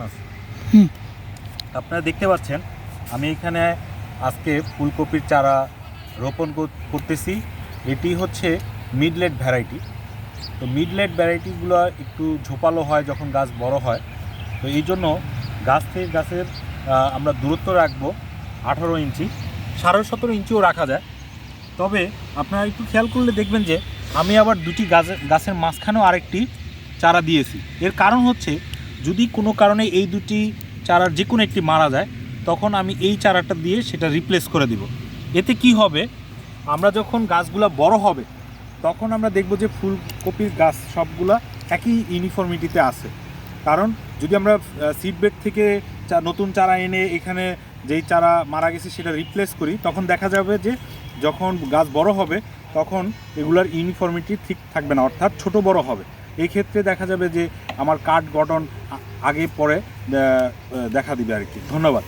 আছে। আপনারা দেখতে পাচ্ছেন আমি এখানে আজকে ফুলকপির চারা রোপণ করতেছি। এটি হচ্ছে মিডলেট ভ্যারাইটি। তো মিডলেট ভ্যারাইটিগুলো একটু ঝোপালো হয় যখন গাছ বড় হয়। তো এই জন্য গাছ থেকে গাছের আমরা দূরত্ব রাখবো 18 ইঞ্চি, 17.5 ইঞ্চিও রাখা যায়। তবে আপনারা একটু খেয়াল করলে দেখবেন যে আমি আবার দুটি গাছের মাঝখানেও আরেকটি চারা দিয়েছি। এর কারণ হচ্ছে যদি কোনো কারণে এই দুটি চারার যে কোনো একটি মারা যায় তখন আমি এই চারাটা দিয়ে সেটা রিপ্লেস করে দিব। এতে কি হবে, আমরা যখন গাছগুলো বড় হবে তখন আমরা দেখব যে ফুলকপির গাছ সবগুলা একই ইউনিফর্মিটিতে আছে। কারণ যদি আমরা সিডবেড থেকে নতুন চারা এনে এখানে যেই চারা মারা গেছে সেটা রিপ্লেস করি তখন দেখা যাবে যে যখন গাছ বড় হবে তখন এগুলার ইউনিফর্মিটি ঠিক থাকবে না, অর্থাৎ ছোট বড় হবে। এই ক্ষেত্রে দেখা যাবে যে আমার কাঠ গঠন আগে পরে দেখা দিবে আর কি। ধন্যবাদ।